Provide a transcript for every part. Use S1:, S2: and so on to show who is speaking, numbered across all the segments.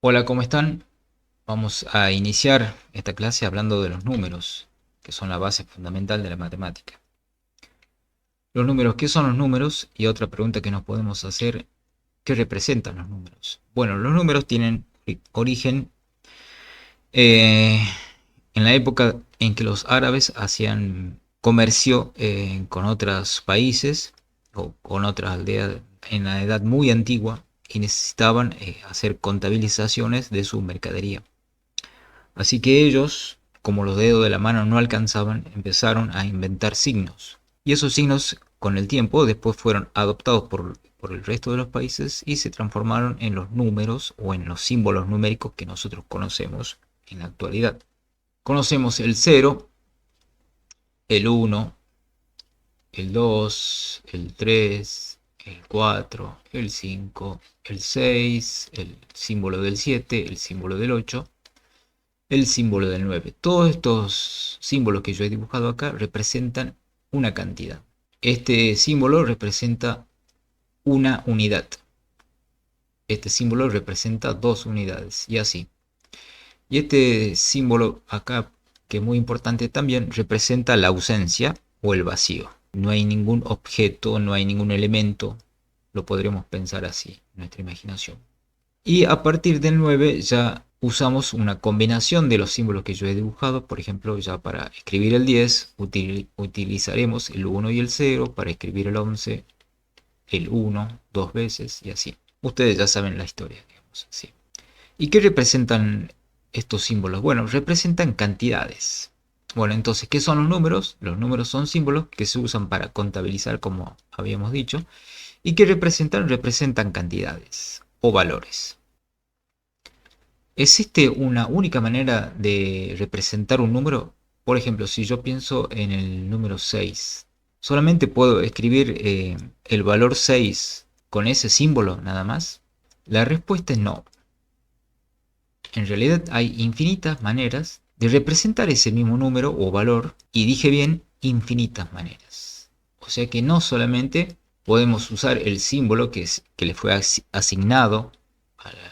S1: Hola, ¿cómo están? Vamos a iniciar esta clase hablando de los números, que son la base fundamental de la matemática. Los números, ¿qué son los números? Y otra pregunta que nos podemos hacer, ¿qué representan los números? Bueno, los números tienen origen eh, en la época en que los árabes hacían comercio con otros países o con otras aldeas en la edad muy antigua y necesitaban hacer contabilizaciones de su mercadería. Así que ellos, como los dedos de la mano no alcanzaban, empezaron a inventar signos. Y esos signos, con el tiempo, después fueron adoptados por el resto de los países y se transformaron en los números o en los símbolos numéricos que nosotros conocemos en la actualidad. Conocemos el cero, el uno, el 2, el 3, el 4, el 5, el 6, el símbolo del 7, el símbolo del 8, el símbolo del 9. Todos estos símbolos que yo he dibujado acá representan una cantidad. Este símbolo representa una unidad. Este símbolo representa dos unidades y así. Y este símbolo acá, que es muy importante también, representa la ausencia o el vacío. No hay ningún objeto, no hay ningún elemento. Lo podremos pensar así en nuestra imaginación. Y a partir del 9 ya usamos una combinación de los símbolos que yo he dibujado. Por ejemplo, ya para escribir el 10 utilizaremos el 1 y el 0. Para escribir el 11, el 1 dos veces y así. Ustedes ya saben la historia, digamos así. ¿Y qué representan estos símbolos? Bueno, representan cantidades. Bueno, entonces, ¿qué son los números? Los números son símbolos que se usan para contabilizar, como habíamos dicho. ¿Y qué representan? Representan cantidades o valores. ¿Existe una única manera de representar un número? Por ejemplo, si yo pienso en el número 6, ¿solamente puedo escribir el valor 6 con ese símbolo nada más? La respuesta es no. En realidad hay infinitas maneras de representar ese mismo número o valor, y dije bien, infinitas maneras. O sea que no solamente podemos usar el símbolo que le fue asignado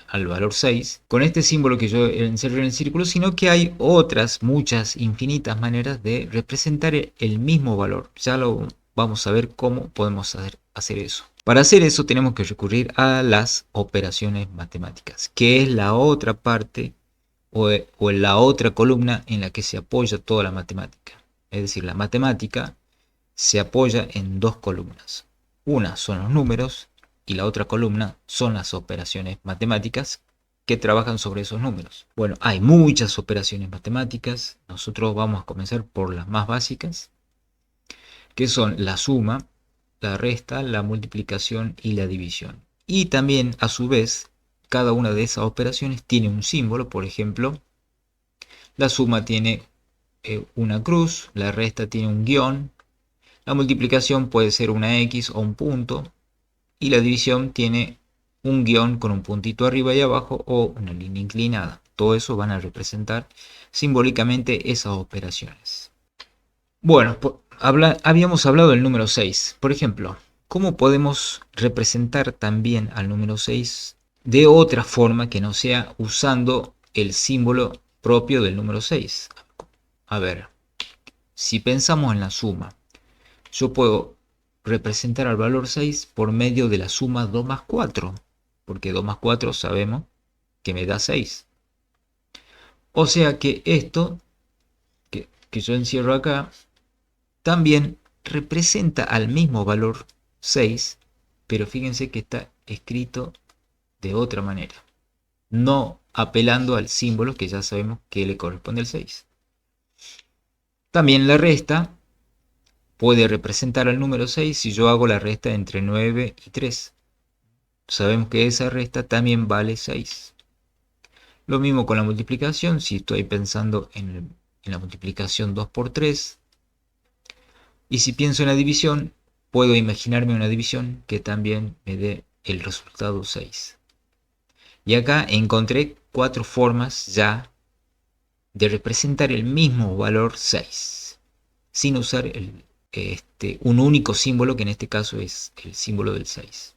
S1: al valor 6 con este símbolo que yo encerré en el círculo, sino que hay otras, muchas, infinitas maneras de representar el mismo valor. Ya lo vamos a ver cómo podemos hacer eso. Para hacer eso tenemos que recurrir a las operaciones matemáticas, que es la otra parte o la otra columna en la que se apoya toda la matemática. Es decir, la matemática se apoya en dos columnas. Una son los números y la otra columna son las operaciones matemáticas que trabajan sobre esos números. Bueno, hay muchas operaciones matemáticas. Nosotros vamos a comenzar por las más básicas, que son la suma, la resta, la multiplicación y la división. Y también, a su vez, cada una de esas operaciones tiene un símbolo. Por ejemplo, la suma tiene una cruz, la resta tiene un guión, la multiplicación puede ser una X o un punto, y la división tiene un guión con un puntito arriba y abajo o una línea inclinada. Todo eso van a representar simbólicamente esas operaciones. Bueno, habíamos hablado del número 6. Por ejemplo, ¿cómo podemos representar también al número 6 de otra forma que no sea usando el símbolo propio del número 6? A ver, si pensamos en la suma, yo puedo representar al valor 6 por medio de la suma 2 más 4, porque 2 más 4 sabemos que me da 6. O sea que esto que yo encierro acá también representa al mismo valor 6, pero fíjense que está escrito de otra manera, no apelando al símbolo que ya sabemos que le corresponde al 6. También la resta puede representar al número 6 si yo hago la resta entre 9 y 3. Sabemos que esa resta también vale 6. Lo mismo con la multiplicación, si estoy pensando en la multiplicación 2 por 3. Y si pienso en la división, puedo imaginarme una división que también me dé el resultado 6. Y acá encontré 4 formas ya de representar el mismo valor 6, sin usar un único símbolo, que en este caso es el símbolo del 6.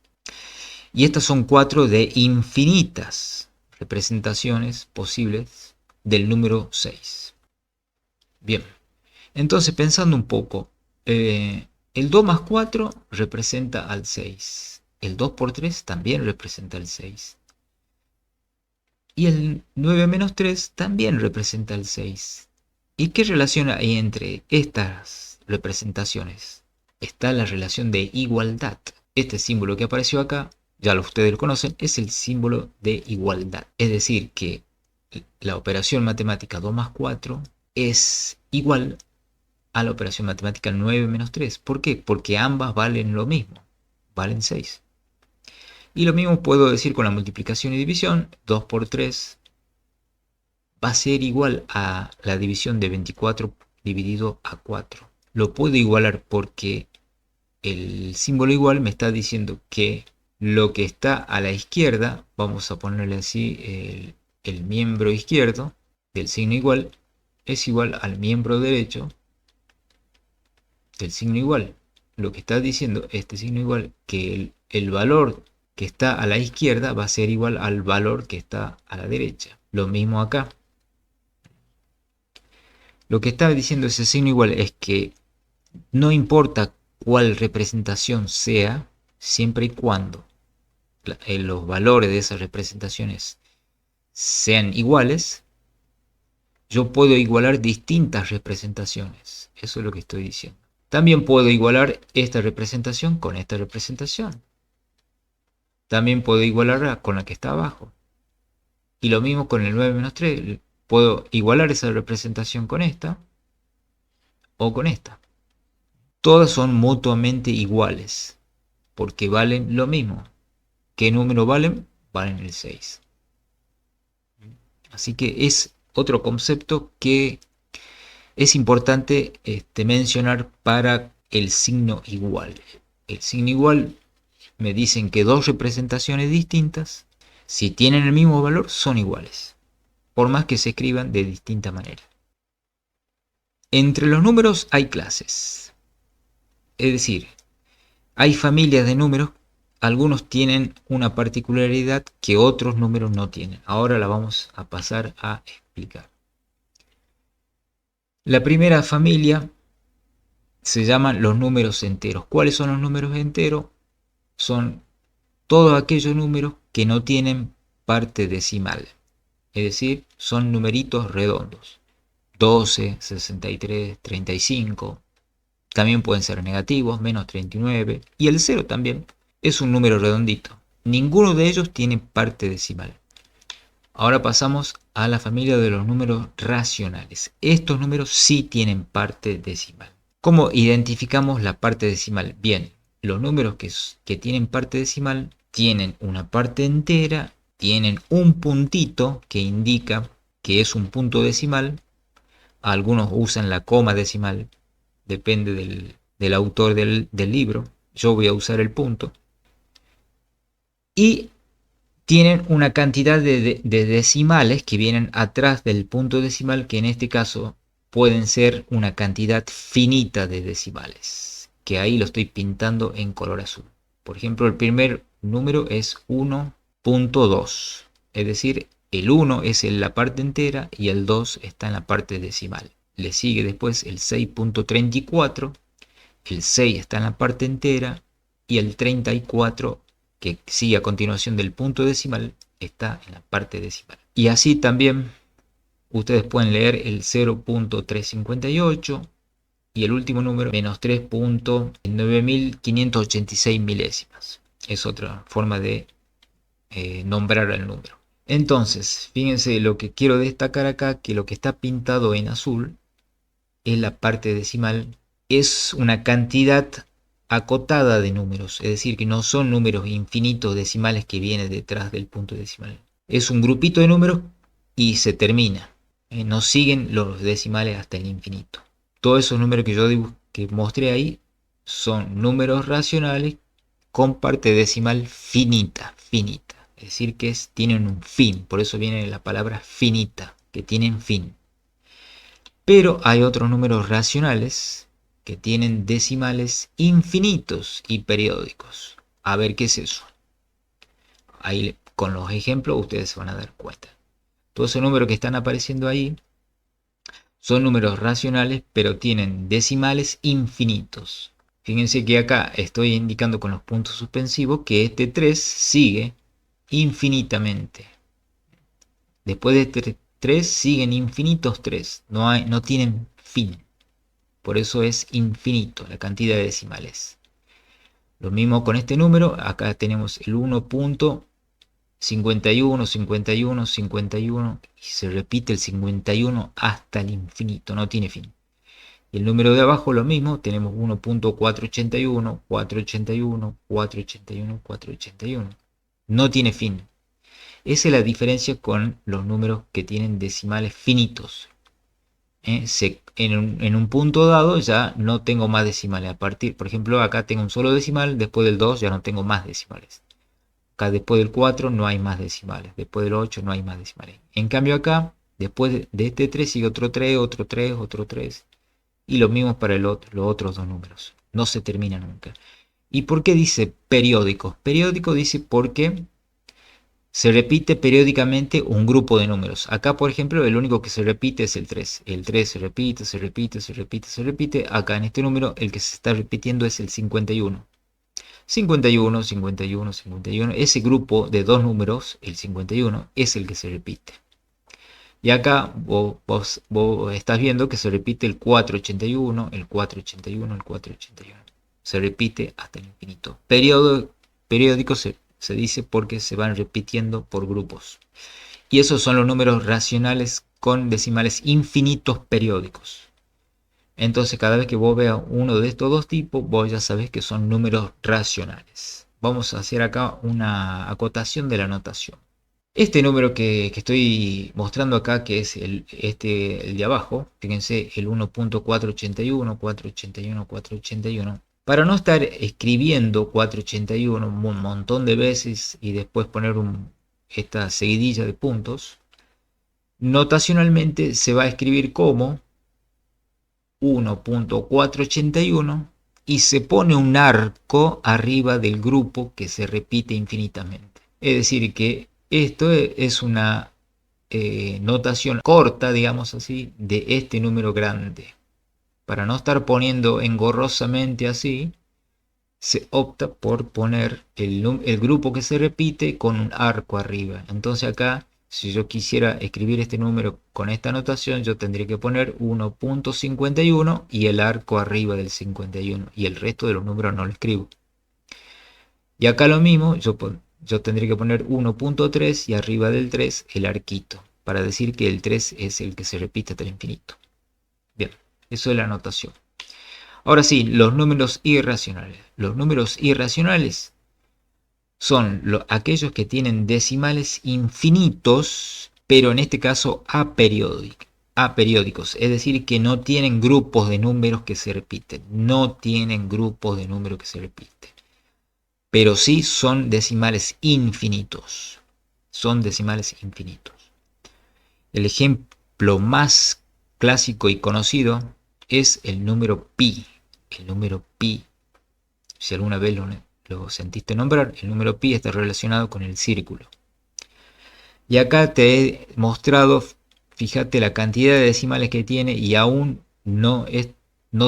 S1: Y estas son 4 de infinitas representaciones posibles del número 6. Bien, entonces pensando un poco, el 2 más 4 representa al 6. El 2 por 3 también representa al 6. Y el 9 menos 3 también representa el 6. ¿Y qué relación hay entre estas representaciones? Está la relación de igualdad. Este símbolo que apareció acá, ya ustedes lo conocen, es el símbolo de igualdad. Es decir, que la operación matemática 2 más 4 es igual a la operación matemática 9 menos 3. ¿Por qué? Porque ambas valen lo mismo, valen 6. Y lo mismo puedo decir con la multiplicación y división. 2 por 3 va a ser igual a la división de 24 dividido a 4. Lo puedo igualar porque el símbolo igual me está diciendo que lo que está a la izquierda, vamos a ponerle así, el miembro izquierdo del signo igual es igual al miembro derecho del signo igual. Lo que está diciendo este signo igual, que el valor que está a la izquierda va a ser igual al valor que está a la derecha. Lo mismo acá. Lo que está diciendo ese signo igual es que no importa cuál representación sea, siempre y cuando los valores de esas representaciones sean iguales, yo puedo igualar distintas representaciones. Eso es lo que estoy diciendo. También puedo igualar esta representación con esta representación. También puedo igualarla con la que está abajo. Y lo mismo con el 9 menos 3. Puedo igualar esa representación con esta o con esta. Todas son mutuamente iguales porque valen lo mismo. ¿Qué número valen? Valen el 6. Así que es otro concepto que es importante mencionar para el signo igual. El signo igual me dicen que dos representaciones distintas, si tienen el mismo valor, son iguales, por más que se escriban de distinta manera. Entre los números hay clases, es decir, hay familias de números, algunos tienen una particularidad que otros números no tienen. Ahora la vamos a pasar a explicar. La primera familia se llaman los números enteros. ¿Cuáles son los números enteros? Son todos aquellos números que no tienen parte decimal. Es decir, son numeritos redondos. 12, 63, 35. También pueden ser negativos, menos 39. Y el 0 también es un número redondito. Ninguno de ellos tiene parte decimal. Ahora pasamos a la familia de los números racionales. Estos números sí tienen parte decimal. ¿Cómo identificamos la parte decimal? Bien, los números que tienen parte decimal tienen una parte entera, tienen un puntito que indica que es un punto decimal. Algunos usan la coma decimal, depende del autor del libro. Yo voy a usar el punto. Y tienen una cantidad de decimales que vienen atrás del punto decimal, que en este caso pueden ser una cantidad finita de decimales, que ahí lo estoy pintando en color azul. Por ejemplo, el primer número es 1.2, es decir, el 1 es en la parte entera y el 2 está en la parte decimal. Le sigue después el 6.34, el 6 está en la parte entera y el 34, que sigue a continuación del punto decimal, está en la parte decimal. Y así también ustedes pueden leer el 0.358 y el último número menos 3.9586 milésimas. Es otra forma de nombrar el número. Entonces, fíjense lo que quiero destacar acá, que lo que está pintado en azul es la parte decimal. Es una cantidad acotada de números, es decir, que no son números infinitos decimales que vienen detrás del punto decimal. Es un grupito de números y se termina. No siguen los decimales hasta el infinito. Todos esos números que yo que mostré ahí son números racionales con parte decimal finita. Es decir, que tienen un fin, por eso viene la palabra finita, que tienen fin. Pero hay otros números racionales que tienen decimales infinitos y periódicos. A ver, ¿qué es eso? Ahí con los ejemplos ustedes se van a dar cuenta. Todos esos números que están apareciendo ahí son números racionales, pero tienen decimales infinitos. Fíjense que acá estoy indicando con los puntos suspensivos que este 3 sigue infinitamente. Después de este 3 siguen infinitos 3, no tienen fin. Por eso es infinito la cantidad de decimales. Lo mismo con este número, acá tenemos el 1.51, 51, 51 y se repite el 51 hasta el infinito, no tiene fin. Y el número de abajo lo mismo, tenemos 1.481, 481, 481, 481. No tiene fin. Esa es la diferencia con los números que tienen decimales finitos. En un punto dado ya no tengo más decimales. A partir, por ejemplo, acá tengo un solo decimal, después del 2 ya no tengo más decimales. Acá después del 4 no hay más decimales, después del 8 no hay más decimales. En cambio acá, después de este 3 sigue otro 3, otro 3, otro 3. Y lo mismo para los otros dos números. No se termina nunca. ¿Y por qué dice periódico? Periódico dice porque se repite periódicamente un grupo de números. Acá, por ejemplo, el único que se repite es el 3. El 3 se repite, se repite, se repite, se repite. Acá en este número el que se está repitiendo es el 51. 51, 51, 51. Ese grupo de dos números, el 51, es el que se repite. Y acá vos estás viendo que se repite el 481, el 481, el 481. Se repite hasta el infinito. Periódico se dice porque se van repitiendo por grupos. Y esos son los números racionales con decimales infinitos periódicos. Entonces cada vez que vos veas uno de estos dos tipos, vos ya sabés que son números racionales. Vamos a hacer acá una acotación de la notación. Este número que estoy mostrando acá, que es el de abajo, fíjense, el 1.481, 481, 481. Para no estar escribiendo 481 un montón de veces y después poner esta seguidilla de puntos, notacionalmente se va a escribir como 1.481 y se pone un arco arriba del grupo que se repite infinitamente. Es decir, que esto es una notación corta, digamos así, de este número grande. Para no estar poniendo engorrosamente así, se opta por poner el grupo que se repite con un arco arriba. Entonces acá, si yo quisiera escribir este número con esta notación, yo tendría que poner 1.51 y el arco arriba del 51. Y el resto de los números no lo escribo. Y acá lo mismo, yo tendría que poner 1.3 y arriba del 3 el arquito, para decir que el 3 es el que se repite hasta el infinito. Bien, eso es la notación. Ahora sí, los números irracionales. Los números irracionales son aquellos que tienen decimales infinitos, pero en este caso aperiódicos, es decir, que no tienen grupos de números que se repiten. No tienen grupos de números que se repiten. Pero sí son decimales infinitos. Son decimales infinitos. El ejemplo más clásico y conocido es el número pi. El número pi, si alguna vez lo sentiste nombrar, el número pi está relacionado con el círculo. Y acá te he mostrado, fíjate la cantidad de decimales que tiene y aún no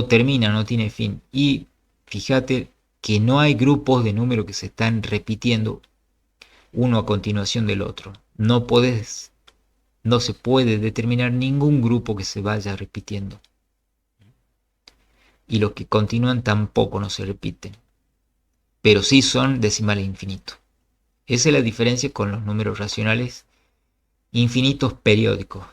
S1: termina, no tiene fin. Y fíjate que no hay grupos de números que se están repitiendo uno a continuación del otro. No se puede determinar ningún grupo que se vaya repitiendo. Y los que continúan tampoco no se repiten. Pero sí son decimales infinitos. Esa es la diferencia con los números racionales infinitos periódicos.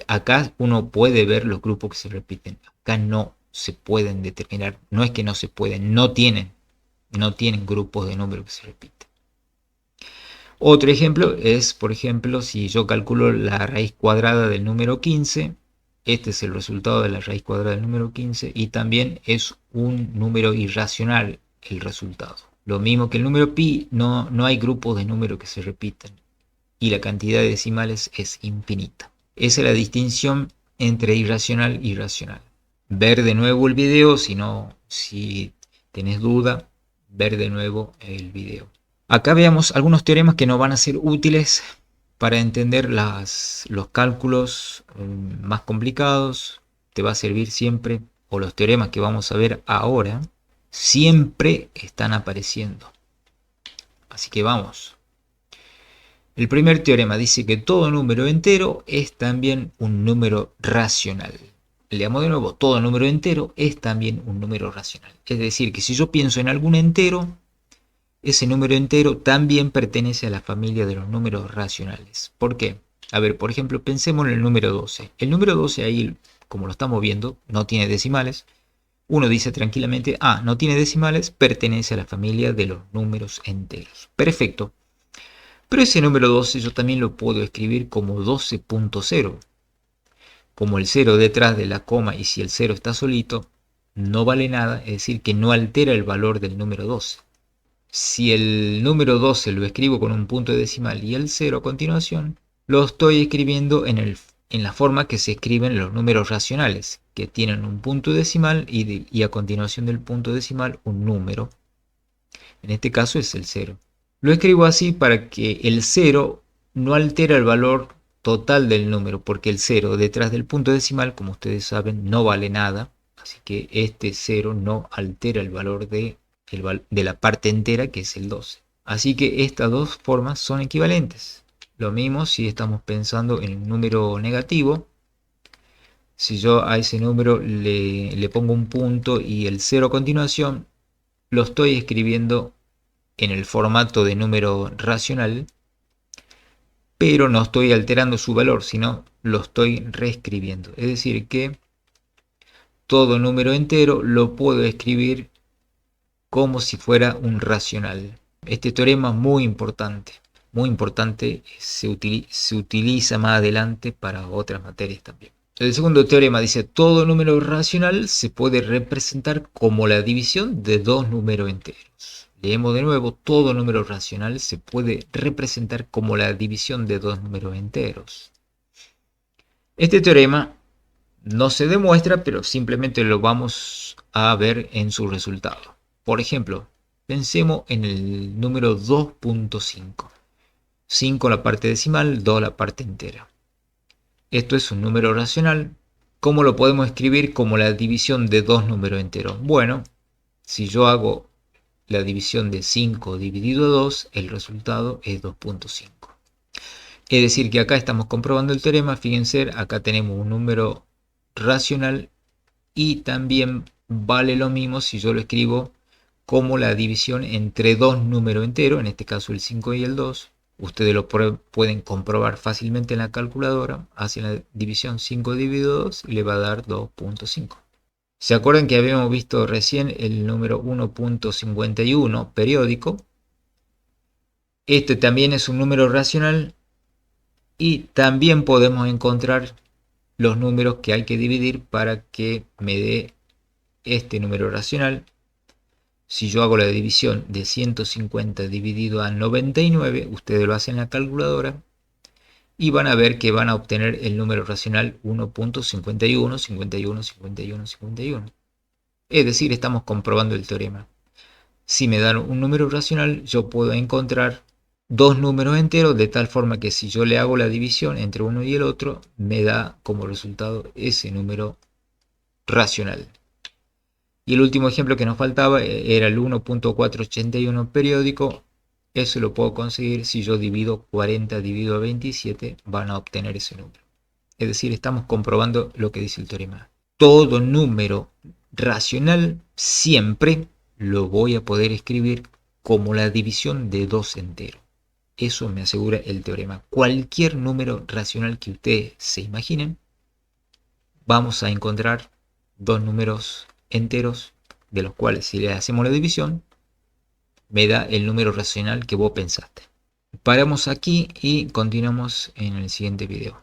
S1: Acá uno puede ver los grupos que se repiten. Acá no se pueden determinar. No es que no se pueden, no tienen grupos de números que se repiten. Otro ejemplo es, por ejemplo, si yo calculo la raíz cuadrada del número 15, este es el resultado de la raíz cuadrada del número 15 y también es un número irracional el resultado. Lo mismo que el número pi, no hay grupos de números que se repiten y la cantidad de decimales es infinita. Esa es la distinción entre irracional y racional. Ver de nuevo el video, si tenés duda, ver de nuevo el video. Acá veamos algunos teoremas que nos van a ser útiles para entender los cálculos más complicados. Te va a servir siempre, o los teoremas que vamos a ver ahora, siempre están apareciendo. Así que vamos. El primer teorema dice que todo número entero es también un número racional. Leamos de nuevo, todo número entero es también un número racional. Es decir, que si yo pienso en algún entero, ese número entero también pertenece a la familia de los números racionales. ¿Por qué? A ver, por ejemplo, pensemos en el número 12. El número 12 ahí, como lo estamos viendo, no tiene decimales. Uno dice tranquilamente, ah, no tiene decimales, pertenece a la familia de los números enteros. Perfecto. Pero ese número 12 yo también lo puedo escribir como 12.0. Como el 0 detrás de la coma y si el 0 está solito, no vale nada, es decir, que no altera el valor del número 12. Si el número 12 lo escribo con un punto decimal y el 0 a continuación, lo estoy escribiendo en la forma que se escriben los números racionales, que tienen un punto decimal y a continuación del punto decimal un número. En este caso es el 0. Lo escribo así para que el 0 no altera el valor total del número, porque el 0 detrás del punto decimal, como ustedes saben, no vale nada. Así que este 0 no altera el valor de la parte entera, que es el 12. Así que estas dos formas son equivalentes. Lo mismo si estamos pensando en un número negativo. Si yo a ese número le pongo un punto y el 0 a continuación, lo estoy escribiendo en el formato de número racional, pero no estoy alterando su valor, sino lo estoy reescribiendo. Es decir, que todo número entero lo puedo escribir como si fuera un racional. Este teorema es muy importante, se utiliza más adelante para otras materias también. El segundo teorema dice, todo número racional se puede representar como la división de dos números enteros. Leemos de nuevo, todo número racional se puede representar como la división de dos números enteros. Este teorema no se demuestra, pero simplemente lo vamos a ver en su resultado. Por ejemplo, pensemos en el número 2.5. 5 la parte decimal, 2 la parte entera. Esto es un número racional. ¿Cómo lo podemos escribir como la división de dos números enteros? Bueno, si yo hago la división de 5 dividido 2, el resultado es 2.5. Es decir, que acá estamos comprobando el teorema. Fíjense, acá tenemos un número racional y también vale lo mismo si yo lo escribo como la división entre dos números enteros, en este caso el 5 y el 2. Ustedes lo pueden comprobar fácilmente en la calculadora. Hacen la división 5 dividido 2 y le va a dar 2.5. ¿Se acuerdan que habíamos visto recién el número 1.51 periódico? Este también es un número racional y también podemos encontrar los números que hay que dividir para que me dé este número racional. Si yo hago la división de 150 dividido a 99, ustedes lo hacen en la calculadora y van a ver que van a obtener el número racional 1.51, 51, 51, 51. Es decir, estamos comprobando el teorema. Si me dan un número racional, yo puedo encontrar dos números enteros de tal forma que si yo le hago la división entre uno y el otro, me da como resultado ese número racional. Y el último ejemplo que nos faltaba era el 1.481 periódico. Eso lo puedo conseguir si yo divido 40 dividido a 27, van a obtener ese número. Es decir, estamos comprobando lo que dice el teorema. Todo número racional siempre lo voy a poder escribir como la división de dos enteros. Eso me asegura el teorema. Cualquier número racional que ustedes se imaginen, vamos a encontrar dos números enteros, de los cuales si le hacemos la división, me da el número racional que vos pensaste. Paramos aquí y continuamos en el siguiente video.